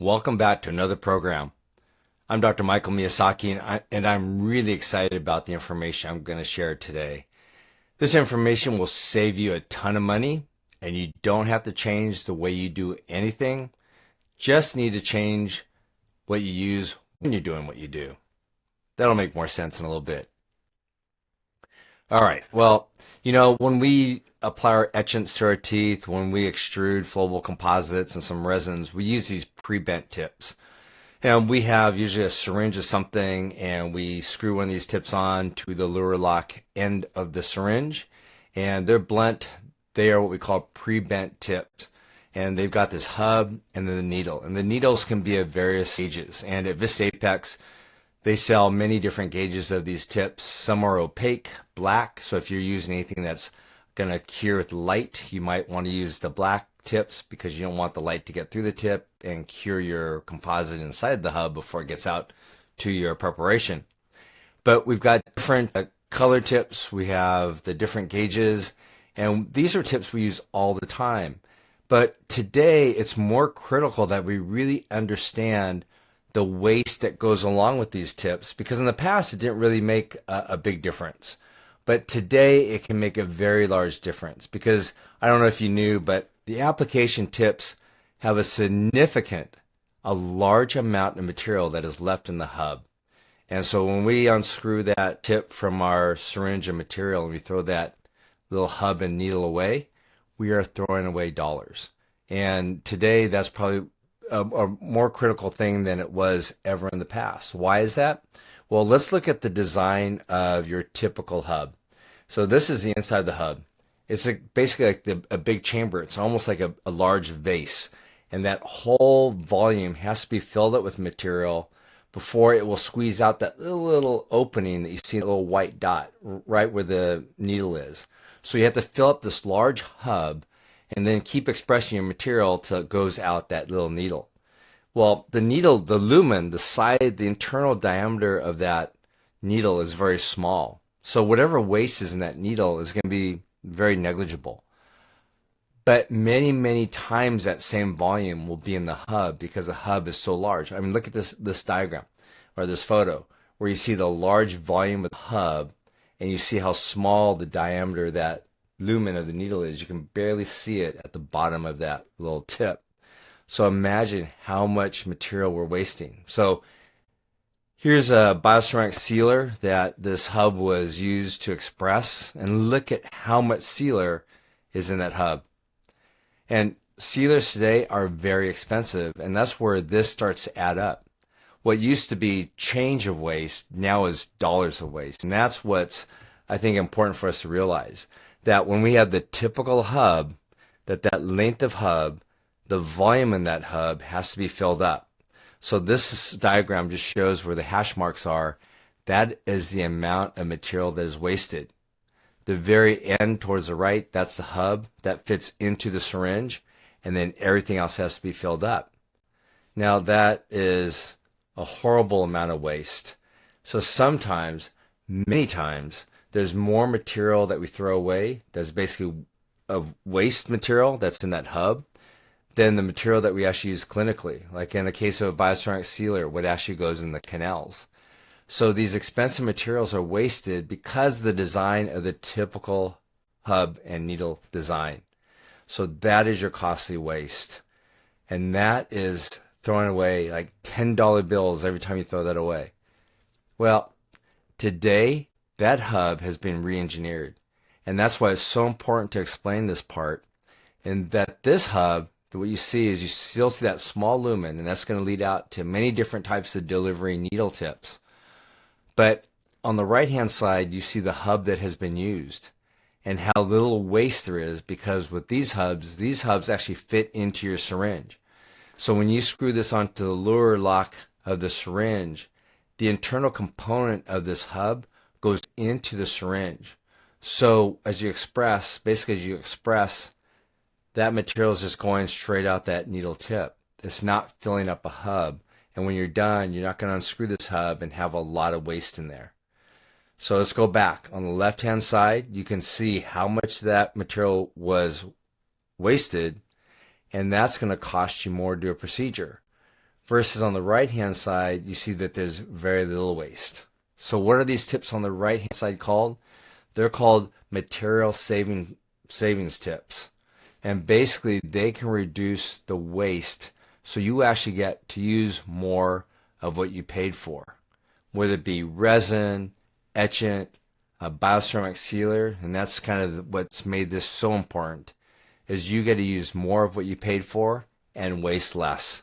Welcome back to another program. I'm Dr. Michael Miyazaki, and I'm really excited about the information I'm going to share today. This information will save you a ton of money, and you don't have to change the way you do anything. Just need to change what you use when you're doing what you do. That'll make more sense in a little bit. All right. Well, when we apply our etchants to our teeth, when we extrude flowable composites and some resins, we use these pre-bent tips. And we have usually a syringe or something, and we screw one of these tips on to the luer lock end of the syringe, and they're blunt. They are what we call pre-bent tips. And they've got this hub and then the needle. And the needles can be of various gauges. And at Vista Apex, they sell many different gauges of these tips. Some are opaque, black. So if you're using anything that's going to cure with light, you might want to use the black tips because you don't want the light to get through the tip and cure your composite inside the hub before it gets out to your preparation. But we've got different color tips. We have the different gauges. And these are tips we use all the time. But today, it's more critical that we really understand the waste that goes along with these tips, because in the past, it didn't really make a big difference. But today, it can make a very large difference, because I don't know if you knew, but the application tips have a large amount of material that is left in the hub. And so when we unscrew that tip from our syringe of material and we throw that little hub and needle away, we are throwing away dollars. And today, that's probably a more critical thing than it was ever in the past. Why is that? Well, let's look at the design of your typical hub. So this is the inside of the hub. It's basically like a big chamber. It's almost like a large vase. And that whole volume has to be filled up with material before it will squeeze out that little opening that you see, a little white dot right where the needle is. So you have to fill up this large hub and then keep expressing your material till it goes out that little needle. Well, the needle, the lumen, the internal diameter of that needle is very small. So whatever waste is in that needle is going to be very negligible. But many, many times that same volume will be in the hub because the hub is so large. I mean, look at this diagram or this photo where you see the large volume of the hub and you see how small the diameter of that lumen of the needle is. You can barely see it at the bottom of that little tip. So imagine how much material we're wasting. So here's a bioceramic sealer that this hub was used to express, and look at how much sealer is in that hub. And sealers today are very expensive, and that's where this starts to add up. What used to be change of waste now is dollars of waste. And that's what's, I think, important for us to realize, that when we have the typical hub, that length of hub, the volume in that hub has to be filled up. So this diagram just shows where the hash marks are. That is the amount of material that is wasted. The very end towards the right, that's the hub that fits into the syringe, and then everything else has to be filled up. Now that is a horrible amount of waste. So sometimes, many times, there's more material that we throw away that's basically of waste material that's in that hub than the material that we actually use clinically. Like in the case of a bioceramic sealer, what actually goes in the canals. So these expensive materials are wasted because of the design of the typical hub and needle design. So that is your costly waste. And that is throwing away like $10 bills every time you throw that away. Well, today, that hub has been re-engineered. And that's why it's so important to explain this part. And that this hub, what you see is you still see that small lumen, and that's going to lead out to many different types of delivery needle tips. But on the right-hand side, you see the hub that has been used and how little waste there is, because with these hubs actually fit into your syringe. So when you screw this onto the luer lock of the syringe, the internal component of this hub goes into the syringe. So as you express, that material is just going straight out that needle tip. It's not filling up a hub. And when you're done, you're not going to unscrew this hub and have a lot of waste in there. So let's go back. On the left-hand side, you can see how much that material was wasted, and that's going to cost you more to do a procedure. versus on the right-hand side, you see that there's very little waste. So what are these tips on the right-hand side called? They're called material savings tips. And basically, they can reduce the waste so you actually get to use more of what you paid for, whether it be resin, etchant, a bioceramic sealer, and that's kind of what's made this so important, is you get to use more of what you paid for and waste less.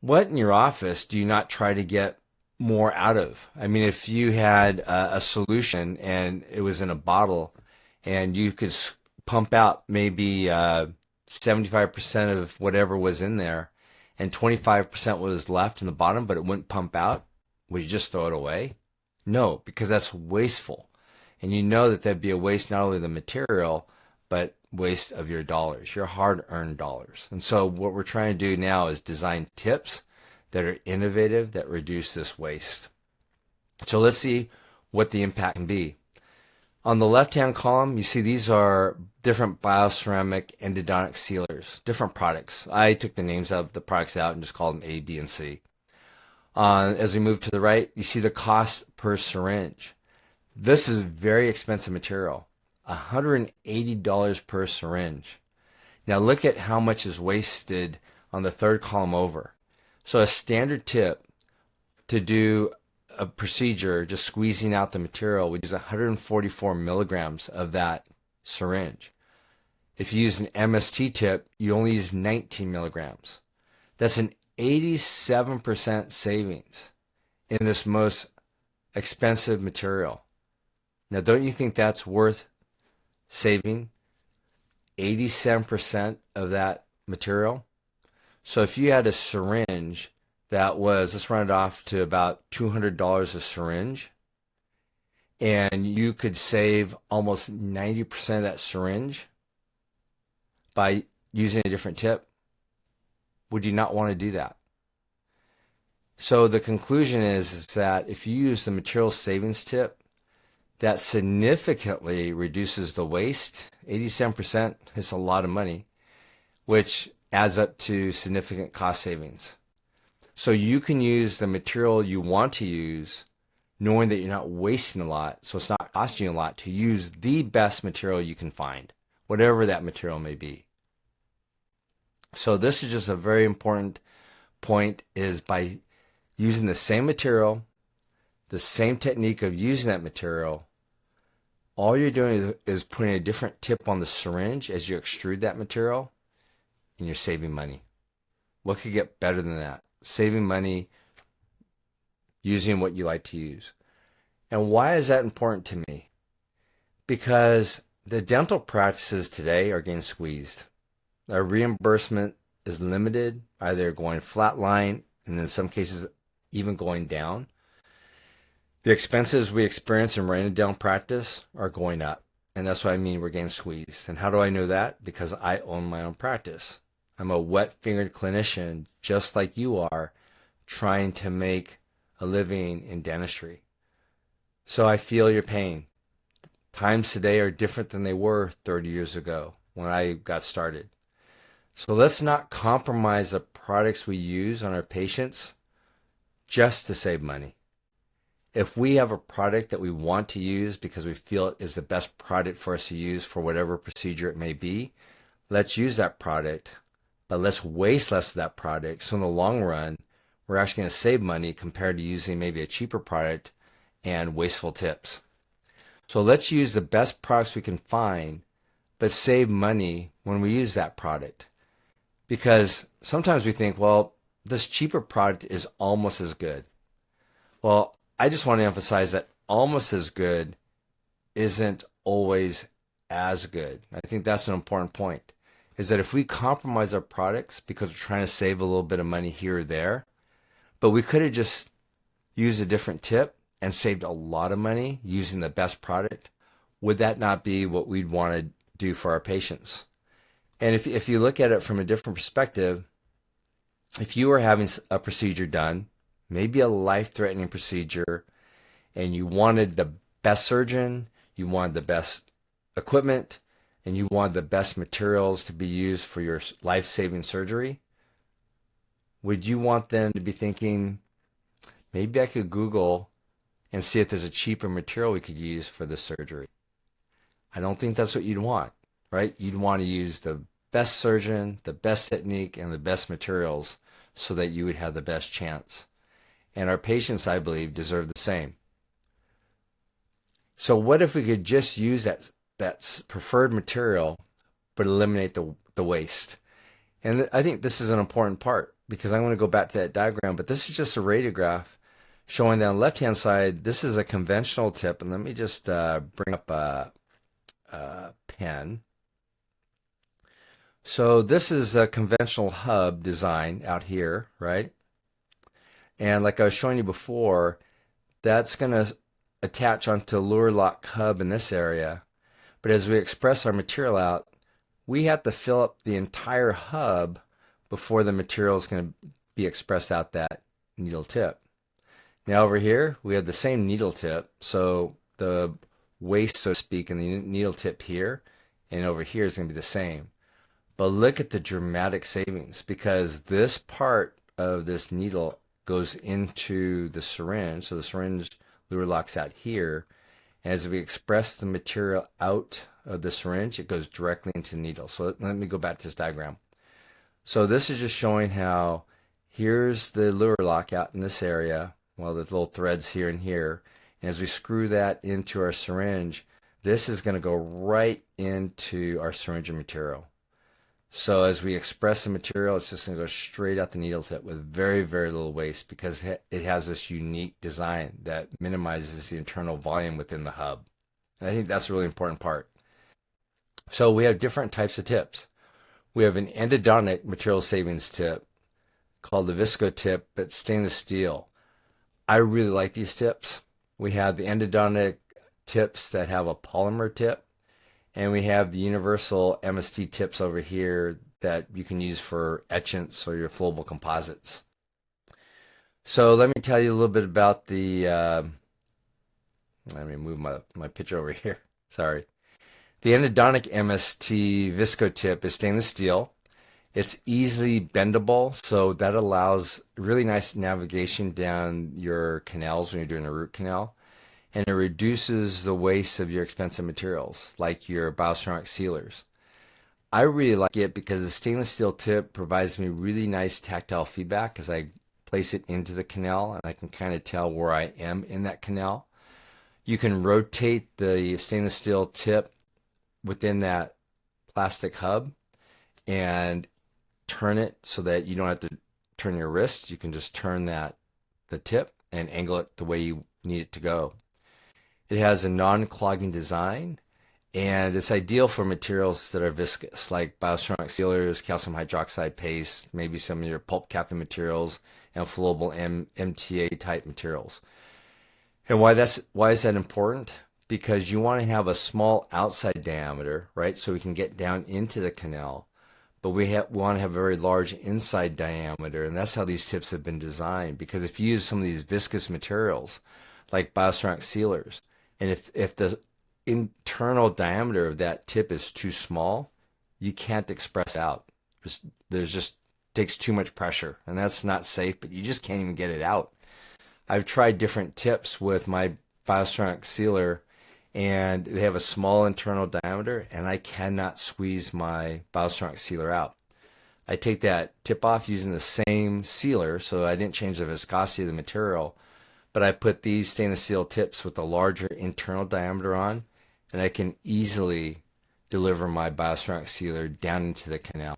What in your office do you not try to get more out of? I mean, if you had a solution and it was in a bottle and you could pump out maybe 75% of whatever was in there and 25% was left in the bottom, but it wouldn't pump out, would you just throw it away? No, because that's wasteful. And you know that that'd be a waste not only of the material, but waste of your dollars, your hard-earned dollars. And so what we're trying to do now is design tips that are innovative, that reduce this waste. So let's see what the impact can be. On the left-hand column, you see these are different bioceramic endodontic sealers, different products. I took the names of the products out and just called them A, B, and C. As we move to the right, you see the cost per syringe. This is very expensive material, $180 per syringe. Now look at how much is wasted on the third column over. So a standard tip to do a procedure, just squeezing out the material, would use 144 milligrams of that syringe. If you use an MST tip, you only use 19 milligrams. That's an 87% savings in this most expensive material. Now, don't you think that's worth saving 87% of that material? So if you had a syringe that was, let's run it off to about $200 a syringe, and you could save almost 90% of that syringe by using a different tip, would you not want to do that? So the conclusion is that if you use the material savings tip, that significantly reduces the waste. 87% is a lot of money, which adds up to significant cost savings. So you can use the material you want to use, knowing that you're not wasting a lot, so it's not costing you a lot to use the best material you can find, whatever that material may be. So this is just a very important point, is by using the same material, the same technique of using that material, all you're doing is putting a different tip on the syringe as you extrude that material, and you're saving money. What could get better than that? Saving money using what you like to use. And why is that important to me? Because the dental practices today are getting squeezed. Our reimbursement is limited, either going flatline and in some cases even going down. The expenses we experience in running a dental practice are going up. And that's what I mean we're getting squeezed. And how do I know that? Because I own my own practice. I'm a wet-fingered clinician, just like you are, trying to make a living in dentistry. So I feel your pain. Times today are different than they were 30 years ago when I got started. So let's not compromise the products we use on our patients just to save money. If we have a product that we want to use because we feel it is the best product for us to use for whatever procedure it may be, let's use that product, but let's waste less of that product. So in the long run, we're actually going to save money compared to using maybe a cheaper product and wasteful tips. So let's use the best products we can find, but save money when we use that product. Because sometimes we think, well, this cheaper product is almost as good. Well, I just want to emphasize that almost as good isn't always as good. I think that's an important point, is that if we compromise our products because we're trying to save a little bit of money here or there, but we could have just used a different tip and saved a lot of money using the best product, would that not be what we'd want to do for our patients? And if you look at it from a different perspective, if you were having a procedure done, maybe a life-threatening procedure, and you wanted the best surgeon, you wanted the best equipment, and you wanted the best materials to be used for your life-saving surgery, would you want them to be thinking, maybe I could Google and see if there's a cheaper material we could use for this surgery? I don't think that's what you'd want, right? You'd want to use the best surgeon, the best technique, and the best materials so that you would have the best chance. And our patients, I believe, deserve the same. So what if we could just use that preferred material but eliminate the waste? And I think this is an important part because I'm going to go back to that diagram, but this is just a radiograph showing that on the left-hand side, this is a conventional tip. And let me just bring up a pen. So this is a conventional hub design out here, right? And like I was showing you before, that's going to attach onto a lure lock hub in this area. But as we express our material out, we have to fill up the entire hub before the material is going to be expressed out that needle tip. Now over here, we have the same needle tip. So the waste, so to speak, in the needle tip here and over here is going to be the same. But look at the dramatic savings because this part of this needle goes into the syringe. So the syringe lure locks out here. As we express the material out of the syringe, it goes directly into the needle. So let me go back to this diagram. So this is just showing how here's the lure lock out in this area. Well, the little threads here and here. And as we screw that into our syringe, this is going to go right into our syringe of material. So as we express the material, it's just going to go straight out the needle tip with very, very little waste because it has this unique design that minimizes the internal volume within the hub. And I think that's a really important part. So we have different types of tips. We have an endodontic material savings tip called the visco tip, but stainless steel. I really like these tips. We have the endodontic tips that have a polymer tip. And we have the universal MST tips over here that you can use for etchants or your flowable composites. So let me tell you a little bit about the, let me move my picture over here. Sorry. The endodontic MST visco tip is stainless steel. It's easily bendable, so that allows really nice navigation down your canals when you're doing a root canal. And it reduces the waste of your expensive materials, like your bioceramic sealers. I really like it because the stainless steel tip provides me really nice tactile feedback as I place it into the canal, and I can kind of tell where I am in that canal. You can rotate the stainless steel tip within that plastic hub and turn it so that you don't have to turn your wrist. You can just turn the tip and angle it the way you need it to go. It has a non-clogging design, and it's ideal for materials that are viscous, like bioceramic sealers, calcium hydroxide paste, maybe some of your pulp capping materials, and flowable MTA type materials. And why is that important? Because you want to have a small outside diameter, right, so we can get down into the canal. But we want to have a very large inside diameter, and that's how these tips have been designed. Because if you use some of these viscous materials, like bioceramic sealers, and if the internal diameter of that tip is too small, you can't express out. There's just takes too much pressure, and that's not safe, but you just can't even get it out. I've tried different tips with my bioceramic sealer, and they have a small internal diameter, and I cannot squeeze my bioceramic sealer out. I take that tip off using the same sealer, so I didn't change the viscosity of the material, but I put these stainless steel tips with a larger internal diameter on, and I can easily deliver my bioceramic sealer down into the canal.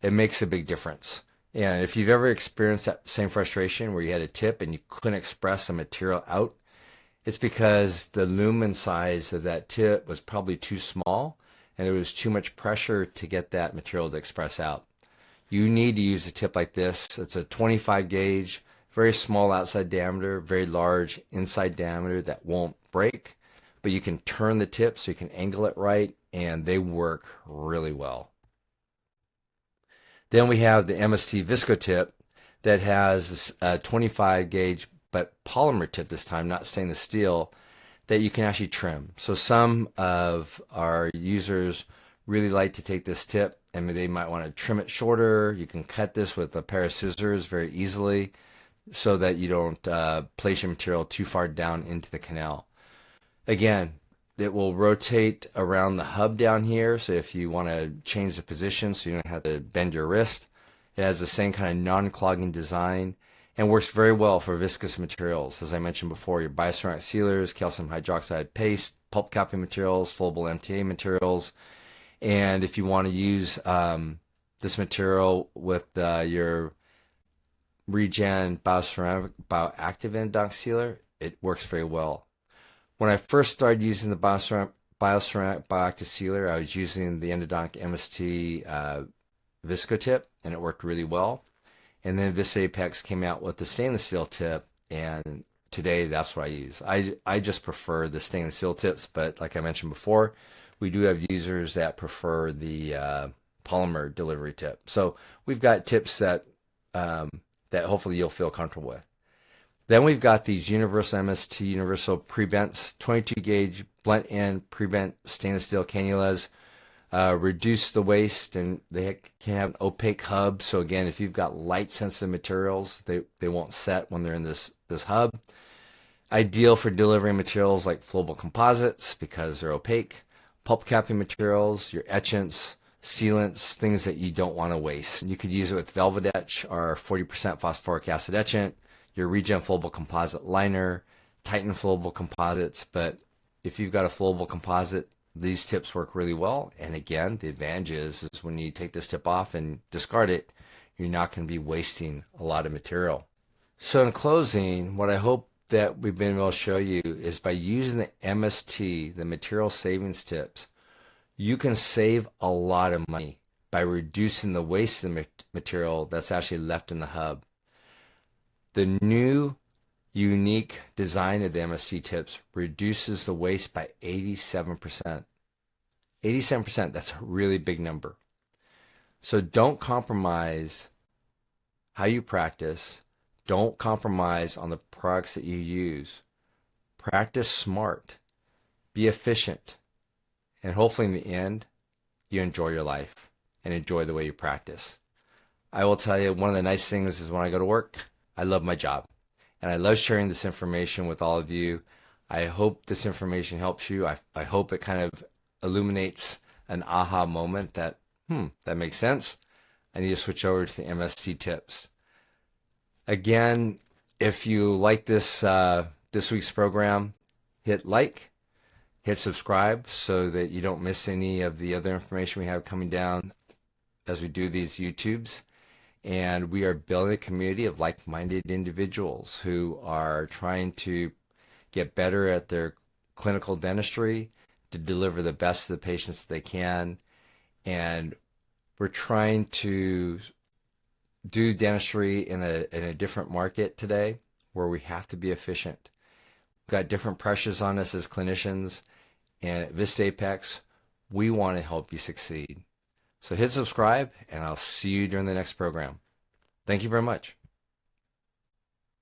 It makes a big difference. And if you've ever experienced that same frustration where you had a tip and you couldn't express a material out, it's because the lumen size of that tip was probably too small and there was too much pressure to get that material to express out. You need to use a tip like this. It's a 25 gauge, very small outside diameter, very large inside diameter that won't break, but you can turn the tip so you can angle it right, and they work really well. Then we have the MST Visco tip that has this 25 gauge but polymer tip this time, not stainless steel, that you can actually trim. So some of our users really like to take this tip and they might want to trim it shorter. You can cut this with a pair of scissors very easily so that you don't place your material too far down into the canal. Again, it will rotate around the hub down here, so if you want to change the position so you don't have to bend your wrist, it has the same kind of non-clogging design and works very well for viscous materials. As I mentioned before, your bioceramic sealers, calcium hydroxide paste, pulp capping materials, flowable MTA materials. And if you want to use this material with your Regen bioceramic bioactive endodontic sealer, it works very well. When I first started using the bioceramic bioactive sealer, I was using the endodontic MST visco tip, and it worked really well. And then Vista Apex came out with the stainless steel tip, and today that's what I use. I just prefer the stainless steel tips, but like I mentioned before, we do have users that prefer the polymer delivery tip. So we've got tips that that hopefully you'll feel comfortable with. Then we've got these universal MST, universal pre-bents, 22 gauge blunt end pre-bent stainless steel cannulas. Reduce the waste, and they can have an opaque hub. So again, if you've got light sensitive materials, they won't set when they're in this hub. Ideal for delivering materials like flowable composites because they're opaque. Pulp capping materials, your etchants, sealants, things that you don't want to waste. You could use it with Velvet Etch, our 40% phosphoric acid etchant, your Regen flowable composite liner, Titan flowable composites. But if you've got a flowable composite, these tips work really well. And again, the advantage is when you take this tip off and discard it, you're not going to be wasting a lot of material. So in closing, what I hope that we've been able to show you is by using the MST, the material savings tips, you can save a lot of money by reducing the waste of the material that's actually left in the hub. The new unique design of the MST tips reduces the waste by 87%. 87%, that's a really big number. So don't compromise how you practice. Don't compromise on the products that you use. Practice smart. Be efficient. And hopefully in the end, you enjoy your life and enjoy the way you practice. I will tell you, one of the nice things is when I go to work, I love my job. And I love sharing this information with all of you. I hope this information helps you. I hope it kind of illuminates an aha moment that, that makes sense. I need to switch over to the MST tips. Again, if you like this this week's program, hit like, hit subscribe so that you don't miss any of the other information we have coming down as we do these YouTubes. And we are building a community of like-minded individuals who are trying to get better at their clinical dentistry, to deliver the best to the patients that they can. And we're trying to do dentistry in a different market today where we have to be efficient. We've got different pressures on us as clinicians, and at Vista Apex, we want to help you succeed. So hit subscribe, and I'll see you during the next program. Thank you very much.